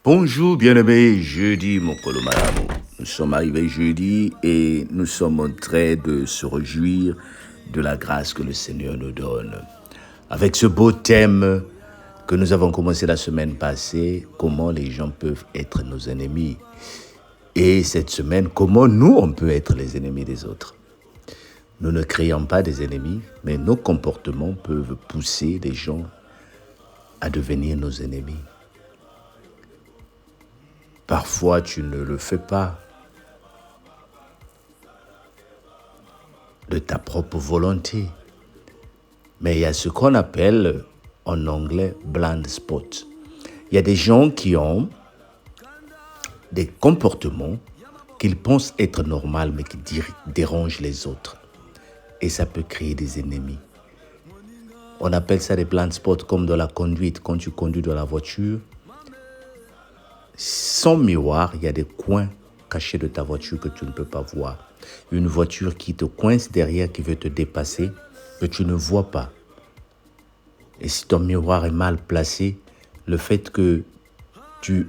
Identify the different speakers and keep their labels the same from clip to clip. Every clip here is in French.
Speaker 1: Bonjour bien-aimé, jeudi mon Colombo. Nous sommes arrivés jeudi et nous sommes en train de se réjouir de la grâce que le Seigneur nous donne. Avec ce beau thème que nous avons commencé la semaine passée, comment les gens peuvent être nos ennemis. Et cette semaine, comment nous, on peut être les ennemis des autres. Nous ne créons pas des ennemis, mais nos comportements peuvent pousser les gens à devenir nos ennemis. Parfois, tu ne le fais pas de ta propre volonté. Mais il y a ce qu'on appelle en anglais blind spot. Il y a des gens qui ont des comportements qu'ils pensent être normaux, mais qui dérangent les autres. Et ça peut créer des ennemis. On appelle ça des blind spots comme dans la conduite. Quand tu conduis dans la voiture, sans miroir, il y a des coins cachés de ta voiture que tu ne peux pas voir. Une voiture qui te coince derrière, qui veut te dépasser, que tu ne vois pas. Et si ton miroir est mal placé, le fait que tu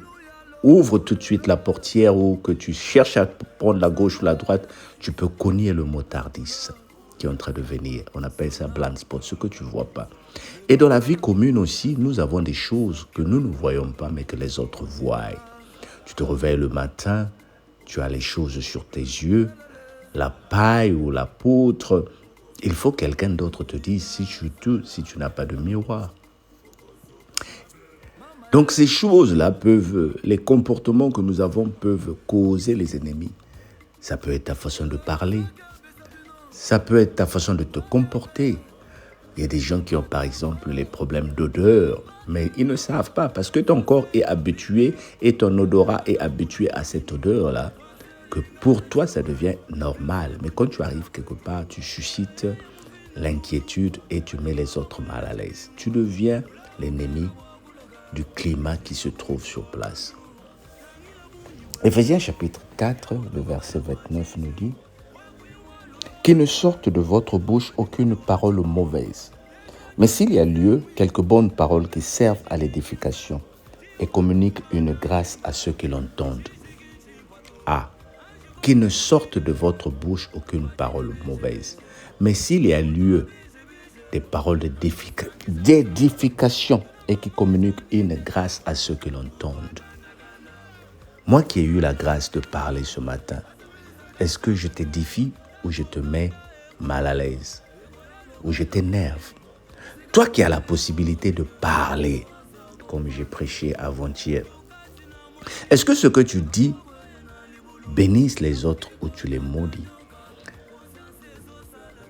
Speaker 1: ouvres tout de suite la portière ou que tu cherches à prendre la gauche ou la droite, tu peux cogner le motardiste qui est en train de venir. On appelle ça blind spot, ce que tu ne vois pas. Et dans la vie commune aussi, nous avons des choses que nous ne voyons pas, mais que les autres voient. Tu te réveilles le matin, tu as les choses sur tes yeux, la paille ou la poutre. Il faut que quelqu'un d'autre te dise si tu n'as pas de miroir. Donc ces choses-là les comportements que nous avons peuvent causer les ennemis. Ça peut être ta façon de parler, ça peut être ta façon de te comporter. Il y a des gens qui ont par exemple les problèmes d'odeur, mais ils ne savent pas parce que ton corps est habitué et ton odorat est habitué à cette odeur-là, que pour toi ça devient normal. Mais quand tu arrives quelque part, tu suscites l'inquiétude et tu mets les autres mal à l'aise. Tu deviens l'ennemi du climat qui se trouve sur place. Éphésiens chapitre 4, le verset 29 nous dit « Qu'il ne sorte de votre bouche aucune parole mauvaise, mais s'il y a lieu, quelques bonnes paroles qui servent à l'édification et communiquent une grâce à ceux qui l'entendent. Ah, qu'il ne sorte de votre bouche aucune parole mauvaise, mais s'il y a lieu, des paroles d'édification et qui communiquent une grâce à ceux qui l'entendent. » Moi qui ai eu la grâce de parler ce matin, est-ce que je t'édifie ou je te mets mal à l'aise, ou je t'énerve? Toi qui as la possibilité de parler, comme j'ai prêché avant-hier, est-ce que ce que tu dis bénisse les autres ou tu les maudis?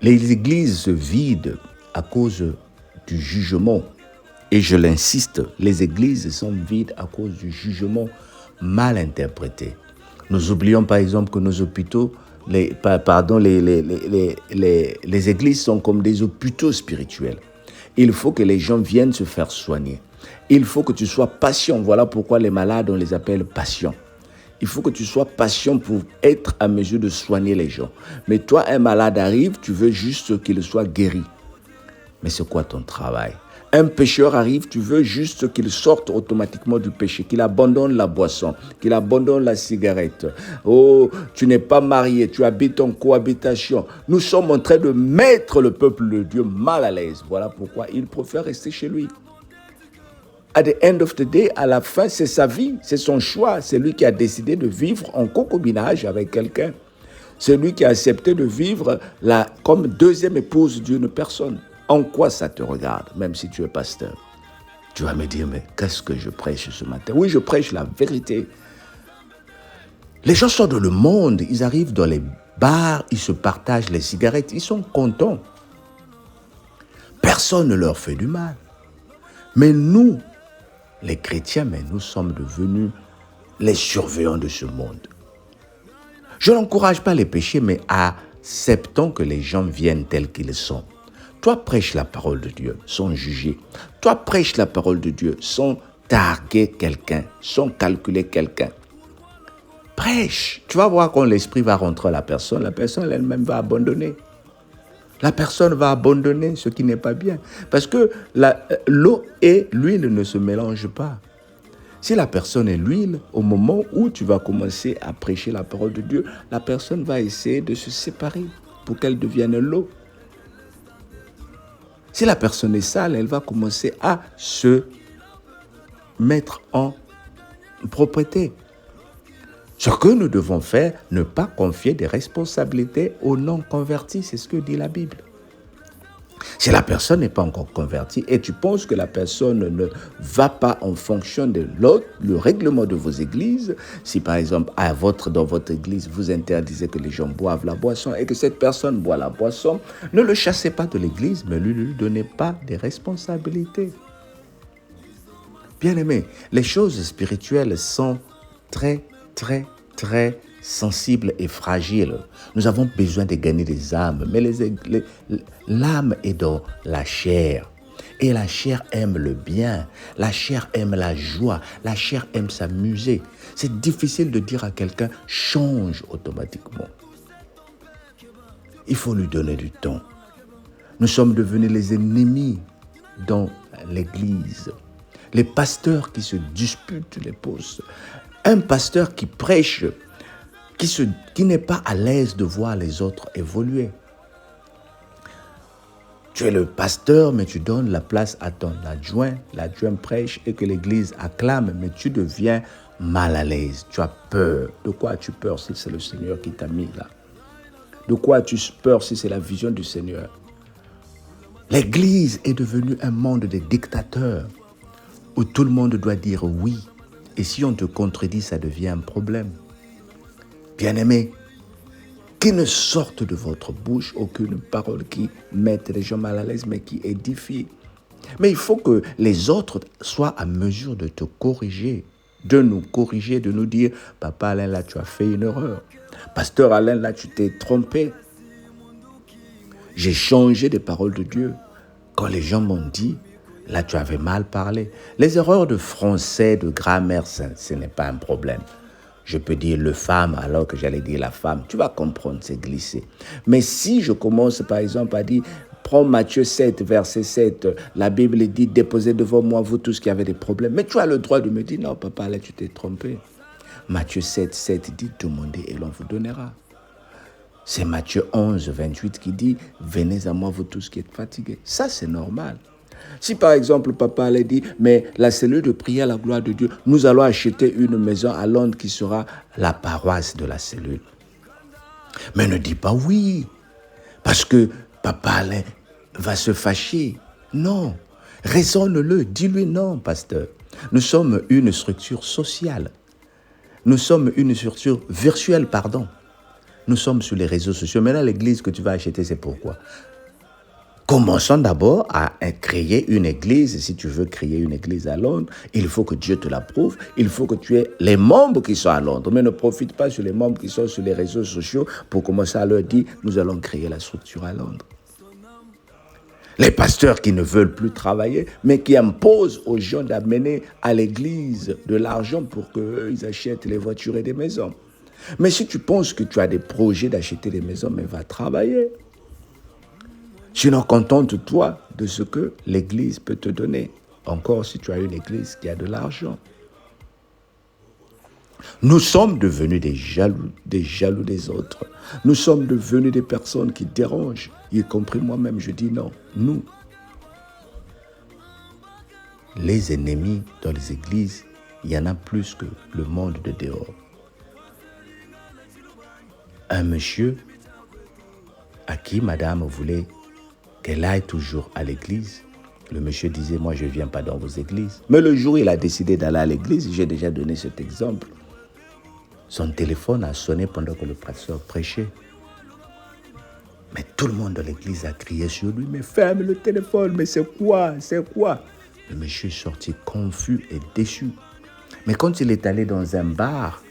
Speaker 1: Les églises se vident à cause du jugement. Et je l'insiste, les églises sont vides à cause du jugement mal interprété. Nous oublions par exemple que nos hôpitaux, les églises sont comme des hôpitaux spirituels. Il faut que les gens viennent se faire soigner. Il faut que tu sois patient. Voilà pourquoi les malades, on les appelle patients. Il faut que tu sois patient pour être à mesure de soigner les gens. Mais toi, un malade arrive, tu veux juste qu'il soit guéri. Mais c'est quoi ton travail? Un pécheur arrive, tu veux juste qu'il sorte automatiquement du péché, qu'il abandonne la boisson, qu'il abandonne la cigarette. Oh, tu n'es pas marié, tu habites en cohabitation. Nous sommes en train de mettre le peuple de Dieu mal à l'aise. Voilà pourquoi il préfère rester chez lui. At the end of the day, à la fin, c'est sa vie, c'est son choix. C'est lui qui a décidé de vivre en concubinage avec quelqu'un. C'est lui qui a accepté de vivre comme deuxième épouse d'une personne. En quoi ça te regarde, même si tu es pasteur? Tu vas me dire, mais qu'est-ce que je prêche ce matin? Oui, je prêche la vérité. Les gens sortent dans le monde, ils arrivent dans les bars, ils se partagent les cigarettes, ils sont contents. Personne ne leur fait du mal. Mais nous, les chrétiens, nous sommes devenus les surveillants de ce monde. Je n'encourage pas les péchés, mais acceptons que les gens viennent tels qu'ils sont. Toi, prêche la parole de Dieu sans juger. Toi, prêche la parole de Dieu sans targuer quelqu'un, sans calculer quelqu'un. Prêche. Tu vas voir quand l'esprit va rentrer à la personne elle-même va abandonner. La personne va abandonner ce qui n'est pas bien. Parce que l'eau et l'huile ne se mélangent pas. Si la personne est l'huile, au moment où tu vas commencer à prêcher la parole de Dieu, la personne va essayer de se séparer pour qu'elle devienne l'eau. Si la personne est sale, elle va commencer à se mettre en propreté. Ce que nous devons faire, ne pas confier des responsabilités aux non-convertis, c'est ce que dit la Bible. Si la personne n'est pas encore convertie et tu penses que la personne ne va pas en fonction de le règlement de vos églises, si par exemple dans votre église vous interdisez que les gens boivent la boisson et que cette personne boit la boisson, ne le chassez pas de l'église, mais ne lui donnez pas des responsabilités. Bien-aimés, les choses spirituelles sont très, très, très sensibles et fragiles. Nous avons besoin de gagner des âmes, mais l'âme est dans la chair. Et la chair aime le bien, la chair aime la joie, la chair aime s'amuser. C'est difficile de dire à quelqu'un « change automatiquement ». Il faut lui donner du temps. Nous sommes devenus les ennemis dans l'église. Les pasteurs qui se disputent les postes. Un pasteur qui prêche, qui n'est pas à l'aise de voir les autres évoluer. Tu es le pasteur, mais tu donnes la place à ton adjoint. L'adjoint prêche et que l'église acclame, mais tu deviens mal à l'aise. Tu as peur. De quoi as-tu peur si c'est le Seigneur qui t'a mis là? De quoi as-tu peur si c'est la vision du Seigneur? L'église est devenue un monde de dictateurs où tout le monde doit dire oui. Et si on te contredit, ça devient un problème. Bien-aimés, qu'il ne sorte de votre bouche aucune parole qui mette les gens mal à l'aise, mais qui édifie. Mais il faut que les autres soient à mesure de te corriger, de nous corriger, de nous dire « Papa Alain, là, tu as fait une erreur. Pasteur Alain, là, tu t'es trompé. J'ai changé des paroles de Dieu. Quand les gens m'ont dit, là, tu avais mal parlé. » Les erreurs de français, de grammaire, ce n'est pas un problème. Je peux dire le femme alors que j'allais dire la femme. Tu vas comprendre, c'est glissé. Mais si je commence par exemple à dire, prends Matthieu 7, verset 7, la Bible dit, déposez devant moi vous tous qui avez des problèmes. Mais tu as le droit de me dire, non papa, là tu t'es trompé. Matthieu 7, 7 dit, demandez et l'on vous donnera. C'est Matthieu 11, 28 qui dit, venez à moi vous tous qui êtes fatigués. Ça c'est normal. Si par exemple, papa allait dire, mais la cellule de prière à la gloire de Dieu, nous allons acheter une maison à Londres qui sera la paroisse de la cellule. Mais ne dis pas oui, parce que papa Alain va se fâcher. Non, raisonne-le, dis-lui non, pasteur. Nous sommes une structure sociale. Nous sommes une structure virtuelle, pardon. Nous sommes sur les réseaux sociaux. Maintenant, l'église que tu vas acheter, c'est pourquoi? Commençons d'abord à créer une église. Si tu veux créer une église à Londres, il faut que Dieu te l'approuve. Il faut que tu aies les membres qui sont à Londres. Mais ne profite pas sur les membres qui sont sur les réseaux sociaux pour commencer à leur dire, nous allons créer la structure à Londres. Les pasteurs qui ne veulent plus travailler, mais qui imposent aux gens d'amener à l'église de l'argent pour qu'ils achètent les voitures et des maisons. Mais si tu penses que tu as des projets d'acheter des maisons, mais va travailler. Sinon, contente-toi de ce que l'église peut te donner. Encore si tu as une église qui a de l'argent. Nous sommes devenus des jaloux des autres. Nous sommes devenus des personnes qui dérangent. Y compris moi-même, je dis non. Nous, les ennemis dans les églises, il y en a plus que le monde de dehors. Un monsieur à qui madame voulait qu'elle aille toujours à l'église. Le monsieur disait, moi je ne viens pas dans vos églises. Mais le jour où il a décidé d'aller à l'église, j'ai déjà donné cet exemple. Son téléphone a sonné pendant que le pasteur prêchait. Mais tout le monde dans l'église a crié sur lui, mais ferme le téléphone, mais c'est quoi? Le monsieur est sorti confus et déçu. Mais quand il est allé dans un bar,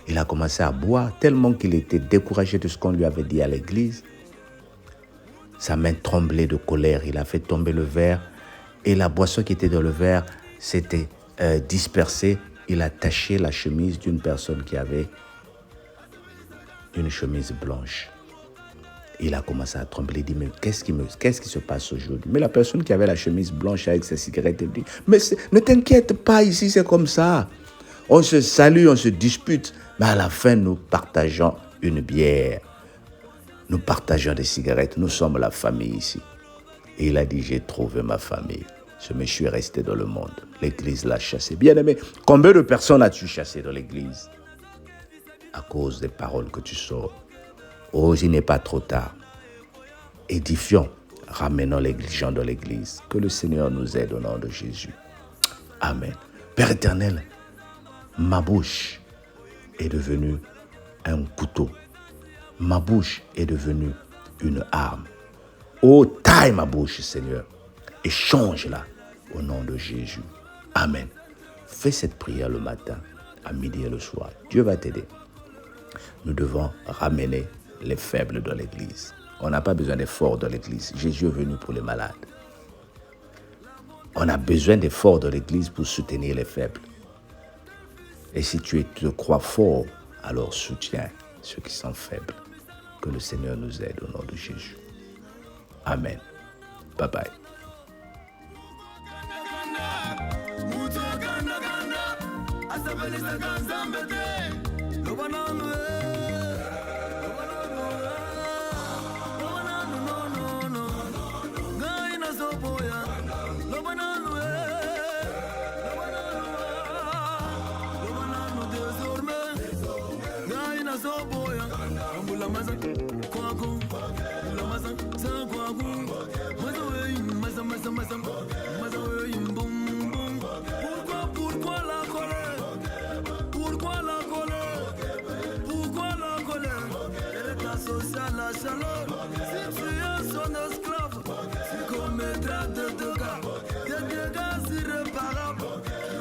Speaker 1: il a commencé à boire tellement qu'il était découragé de ce qu'on lui avait dit à l'église. Sa main tremblait de colère. Il a fait tomber le verre et la boisson qui était dans le verre s'était dispersée. Il a taché la chemise d'une personne qui avait une chemise blanche. Il a commencé à trembler. Il dit, mais qu'est-ce qui se passe aujourd'hui? Mais la personne qui avait la chemise blanche avec sa cigarette, elle dit, mais ne t'inquiète pas, ici c'est comme ça. On se salue, on se dispute, mais à la fin, nous partageons une bière. Nous partageons des cigarettes. Nous sommes la famille ici. Et il a dit, j'ai trouvé ma famille. Je me suis resté dans le monde. L'église l'a chassé. Bien-aimé, combien de personnes as-tu chassé dans l'église à cause des paroles que tu sors? Oh, il n'est pas trop tard. Édifions, ramenons les gens dans l'église. Que le Seigneur nous aide au nom de Jésus. Amen. Père éternel, ma bouche est devenue un couteau. Ma bouche est devenue une arme. Oh, taille ma bouche, Seigneur, et change-la au nom de Jésus. Amen. Fais cette prière le matin, à midi et le soir. Dieu va t'aider. Nous devons ramener les faibles dans l'église. On n'a pas besoin des forts dans l'église. Jésus est venu pour les malades. On a besoin des forts dans l'église pour soutenir les faibles. Et si tu te crois fort, alors soutiens ceux qui sont faibles. Que le Seigneur nous aide au nom de Jésus. Amen. Bye bye.
Speaker 2: Pourquoi la colère? Pourquoi la colère? Pourquoi la colère? Elle est associée à la chaleur. Si tu es son esclave, tu commettras des dégâts irréparables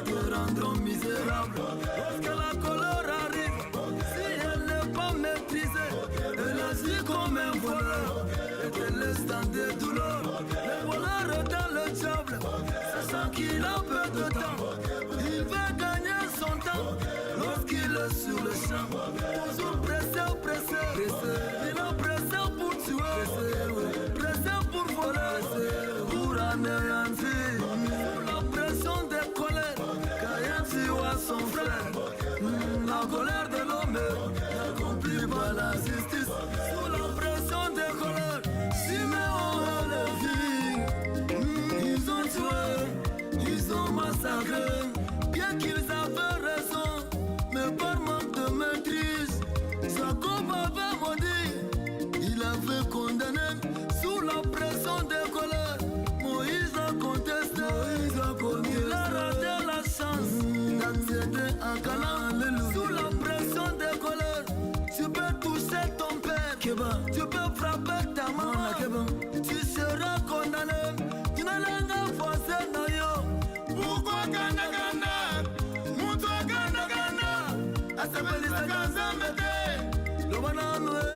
Speaker 2: qui te rendront misérable. Lorsque la colère arrive, si elle n'est pas maîtrisée, elle agit comme un voleur et te laisse dans des douleurs. Le voleur est dans le diable, sachant qu'il a peu de temps. Il veut gagner son temps lorsqu'il est sur le champ. Toujours pressé. Il a pressé pour tuer, pressé pour voler, pour anéantir. Sous la pression des colères, Caïn tua son frère. La colère de l'homme n'accomplit pas la justice. Sous la pression des colères, Siméon et Lévi, ils ont tué, ils ont massacré. Bien qu'ils avaient raison, mais par manque de maîtrise, Jacob avait maudit, il avait condamné. Sous la pression des colères, Moïse a contesté, il a raté la chance d'accéder à Canaan. Sous la pression des colères, tu peux toucher ton père, tu peux frapper ta maman, tu seras condamné. Tu n'as rien forcé, pourquoi Gana? Asabeli Saganza